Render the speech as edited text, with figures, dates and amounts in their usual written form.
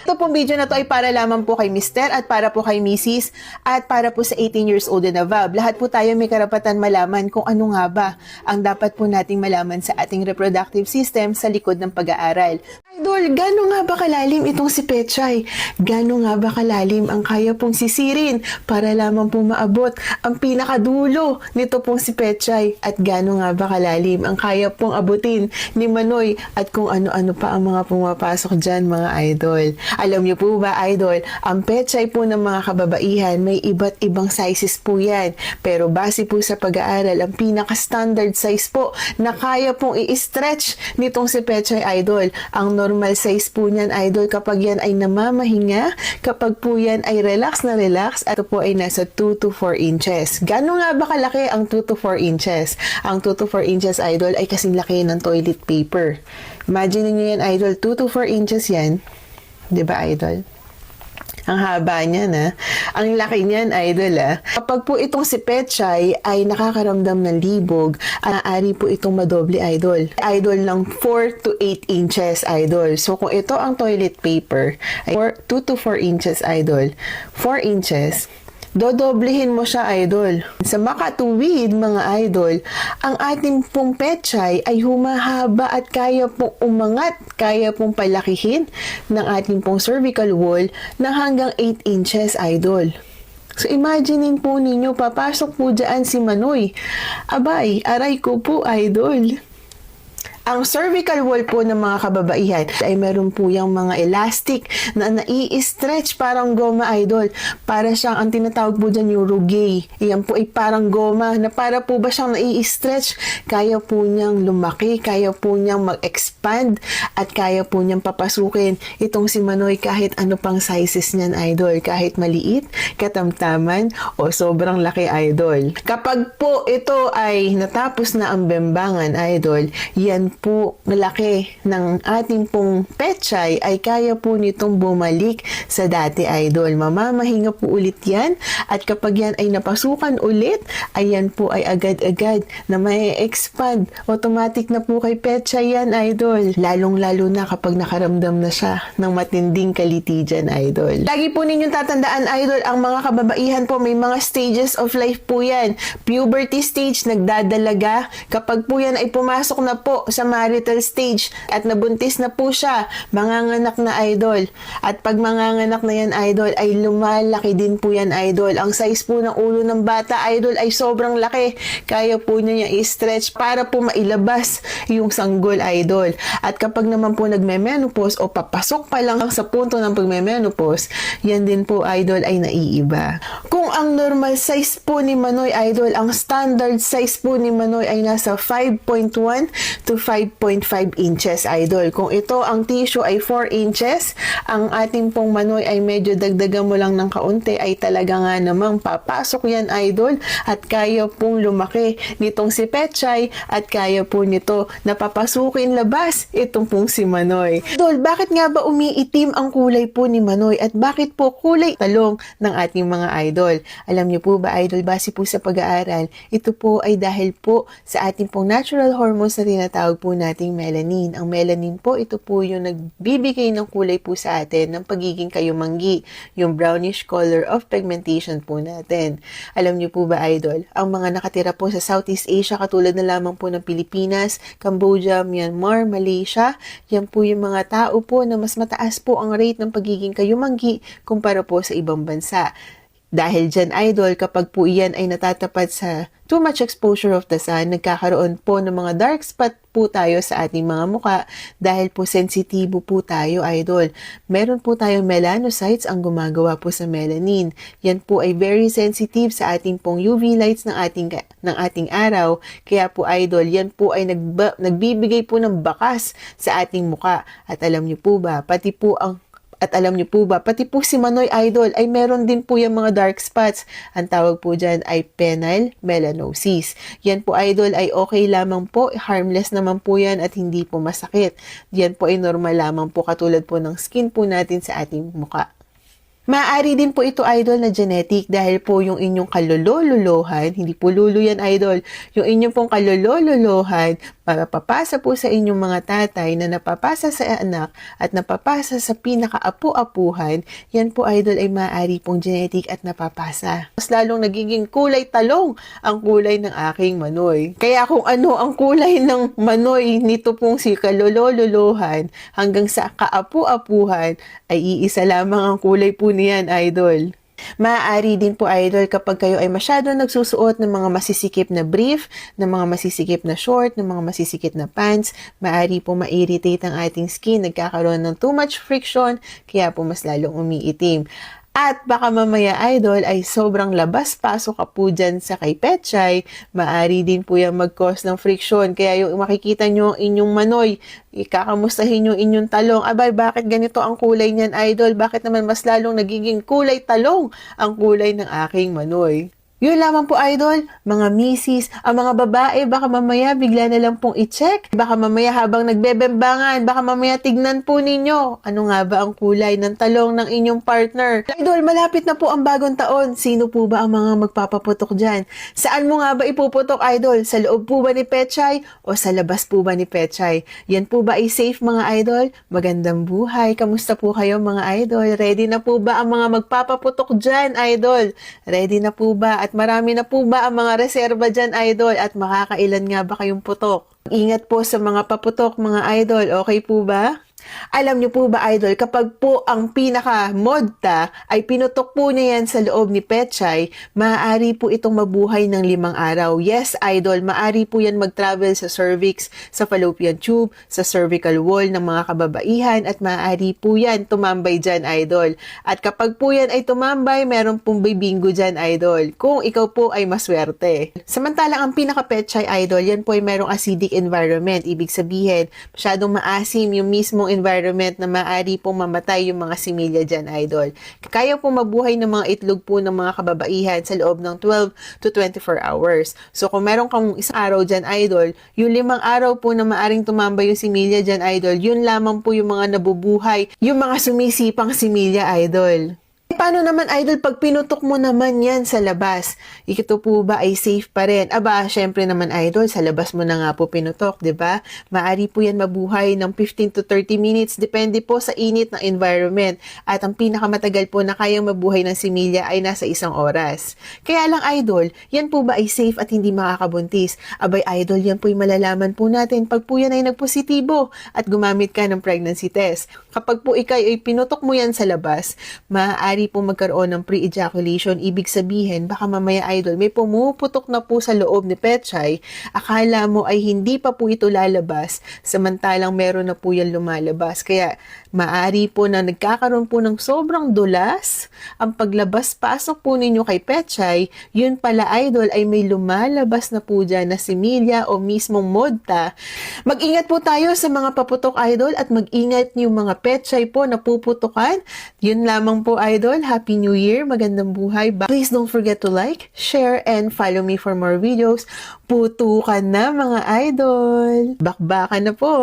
Ito pong video na to ay para lamang po kay Mr. at para po kay Mrs. at para po sa 18 years old and above. Lahat po tayo may karapatan malaman kung ano nga ba ang dapat po nating malaman sa ating reproductive system sa likod ng pag-aaral. Idol, gano'n nga ba kalalim itong si Petchay? Gano'n nga ba kalalim ang kaya pong sisirin para lamang po maabot ang pinakadulo nito pong si Petchay? At gano'n nga ba kalalim ang kaya pong abutin ni Manoy at kung ano-ano pa ang mga pumapasok dyan mga idol? Alam niyo po ba idol, ang Petchay po ng mga kababaihan may iba't ibang sizes po yan. Pero base po sa pag-aaral, ang pinaka-standard size po na kaya pong i-stretch nitong si Petchay idol, ang normal size po niyan idol kapag yan ay namamahinga, kapag po yan ay relax na relax, at ito po ay nasa 2 to 4 inches. Gano'n nga ba kalaki ang 2 to 4 inches? Ang 2 to 4 inches idol ay kasing laki ng toilet paper. Imagine niyo yan idol, 2 to 4 inches yan. 'Di ba idol? Ang haba niya na. Ang laki niyan, idol Kapag po itong si Petchay ay nakakaramdam ng libog, maaari po itong madoble, idol. Idol ng 4 to 8 inches, idol. So, kung ito ang toilet paper, ay 2 to 4 inches, idol. 4 inches. Dodoblehin mo siya, idol. Sa makatuwid, mga idol, ang ating pong Petchay ay humahaba at kaya pong umangat, kaya pong palakihin ng ating pong cervical wall na hanggang 8 inches, idol. So, imaginein po ninyo, papasok po dyan si Manoy. Abay, aray ko po, idol. Ang cervical wall po ng mga kababaihan ay meron po yung mga elastic na nai-stretch parang goma, idol. Para siyang ang tinatawag po dyan yung rugay. Iyan po ay parang goma na para po ba siyang nai-stretch. Kaya po niyang lumaki, kaya po niyang mag-expand at kaya po niyang papasukin itong si Manoy kahit ano pang sizes niyan, idol. Kahit maliit, katamtaman o sobrang laki, idol. Kapag po ito ay natapos na ang bembangan, idol, yan po malaki ng ating pong Petchay ay kaya po nitong bumalik sa dati, idol. Mamamahinga po ulit yan at kapag yan ay napasukan ulit, ayan po ay agad-agad na may expand. Automatic na po kay Petchay yan, idol. Lalong-lalo na kapag nakaramdam na siya ng matinding kaliti dyan, idol. Lagi po ninyong tatandaan, idol, ang mga kababaihan po may mga stages of life po yan. Puberty stage, nagdadalaga. Kapag po yan ay pumasok na po sa marital stage at nabuntis na po siya, manganganak na, idol. At pag manganganak na yan, idol, ay lumalaki din po yan, idol. Ang size po ng ulo ng bata, idol, ay sobrang laki. Kaya po niya i-stretch para po mailabas yung sanggol, idol. At kapag naman po nagme-menopause o papasok pa lang sa punto ng pagme-menopause, yan din po, idol, ay naiiba. Kung ang normal size po ni Manoy, idol, ang standard size po ni Manoy ay nasa 5.1 to 5.5 inches, idol. Kung ito ang tissue ay 4 inches, ang ating pong Manoy ay medyo dagdagan mo lang ng kaunti ay talaga nga namang papasok yan, idol, at kaya pong lumaki nitong si Petchay at kaya po nito na papasukin labas itong pong si Manoy. Idol, bakit nga ba umiitim ang kulay po ni Manoy at bakit po kulay talong ng ating mga idol? Alam niyo po ba, idol, base po sa pag-aaral, ito po ay dahil po sa ating pong natural hormones na tinatawag po nating melanin. Ang melanin po, ito po yung nagbibigay ng kulay po sa atin ng pagiging kayumanggi, yung brownish color of pigmentation po natin. Alam niyo po ba, idol, ang mga nakatira po sa Southeast Asia, katulad na lamang po ng Pilipinas, Cambodia, Myanmar, Malaysia, yan po yung mga tao po na mas mataas po ang rate ng pagiging kayumanggi kumpara po sa ibang bansa. Dahil dyan, idol, kapag po iyan ay natatapat sa too much exposure of the sun, nagkakaroon po ng mga dark spot po tayo sa ating mga muka dahil po sensitibo po tayo, idol. Meron po tayong melanocytes ang gumagawa po sa melanin. Yan po ay very sensitive sa ating pong UV lights ng ating araw. Kaya po, idol, yan po ay nagbibigay po ng bakas sa ating muka. At alam niyo po ba, pati po si Manoy, idol, ay meron din po yung mga dark spots. Ang tawag po dyan ay penile melanosis. Yan po, idol, ay okay lamang po, harmless naman po yan at hindi po masakit. Yan po ay normal lamang po, katulad po ng skin po natin sa ating muka. Maaari din po ito, idol, na genetic dahil po yung inyong kalololohan, hindi po lulo yan, idol, yung inyong pong kalololohan, mapapasa po sa inyong mga tatay na napapasa sa anak at napapasa sa pinaka-apu-apuhan, yan po idol ay maaari pong genetic at napapasa. Mas lalong nagiging kulay talong ang kulay ng aking manoy. Kaya kung ano ang kulay ng manoy nito pong si kalololohan hanggang sa kaapu-apuhan ay iisa lamang ang kulay po niyan idol. Maaari din po idol kapag kayo ay masyado nagsusuot ng mga masisikip na brief, ng mga masisikip na short, ng mga masisikip na pants, maaari po ma-irritate ang ating skin, nagkakaroon ng too much friction, kaya po mas lalong umiitim. At baka mamaya idol ay sobrang labas-pasok ka po dyan sa kay Petchay, maaari din po yan mag-cause ng friction. Kaya yung makikita nyo ang inyong manoy, ikakamustahin yung inyong talong, abay bakit ganito ang kulay niyan idol? Bakit naman mas lalong nagiging kulay talong ang kulay ng aking manoy? Yun lamang po idol, mga misis, ang mga babae, baka mamaya bigla na lang pong i-check. Baka mamaya habang nagbebembangan, baka mamaya tignan po ninyo. Ano nga ba ang kulay ng talong ng inyong partner? Idol, malapit na po ang bagong taon. Sino po ba ang mga magpapaputok dyan? Saan mo nga ba ipuputok idol? Sa loob po ba ni Petchay o sa labas po ba ni Petchay? Yan po ba ay safe mga idol? Magandang buhay. Kamusta po kayo mga idol? Ready na po ba ang mga magpapaputok dyan idol? Ready na po ba? At marami na po ba ang mga reserba dyan, idol? At makakailan nga ba kayong putok? Ingat po sa mga paputok, mga idol. Okay po ba? Alam niyo po ba, idol, kapag po ang pinaka-modta ay pinutok po niya yan sa loob ni Petchay, maaari po itong mabuhay ng 5 araw. Yes, idol, maaari po yan mag-travel sa cervix, sa fallopian tube, sa cervical wall ng mga kababaihan, at maaari po yan tumambay dyan, idol. At kapag po yan ay tumambay, meron pong bibinggo dyan, idol, kung ikaw po ay maswerte. Samantalang ang pinaka-Petchay, idol, yan po ay merong acidic environment. Ibig sabihin, masyadong maasim yung mismong environment na maaari pong mamatay yung mga similya dyan, idol. Kaya pong mabuhay ng mga itlog po ng mga kababaihan sa loob ng 12 to 24 hours. So, kung meron kang isang araw dyan, idol, yung 5 araw po na maaring tumambay yung similya dyan, idol, yun lamang po yung mga nabubuhay, yung mga sumisipang similya, idol. Paano naman, idol, pag pinutok mo naman yan sa labas? Ito po ba ay safe pa rin? Aba, syempre naman, idol, sa labas mo na nga po pinutok, di ba? Maari po yan mabuhay ng 15 to 30 minutes, depende po sa init ng environment. At ang pinakamatagal po na kayang mabuhay ng similya ay nasa 1 oras. Kaya lang, idol, yan po ba ay safe at hindi makakabuntis? Abay, idol, yan po ay malalaman po natin pag po yan ay nagpositibo at gumamit ka ng pregnancy test. Kapag po ikay ay pinutok mo yan sa labas, maaari po magkaroon ng pre-ejaculation. Ibig sabihin, baka mamaya, idol, may pumuputok na po sa loob ni Petchay, akala mo ay hindi pa po ito lalabas, samantalang meron na po yan lumalabas. Kaya maaari po na nagkakaroon po ng sobrang dulas ang paglabas-pasok po ninyo kay Petchay, yun pala, idol, ay may lumalabas na po dyan na similya o mismong modta. Mag-ingat po tayo sa mga paputok, idol, at mag-ingat yung mga Petchay po na puputukan. Yun lamang po, idol. Happy New Year! Magandang buhay! Please don't forget to like, share, and follow me for more videos. Putukan na mga idol! Bakbakan na po!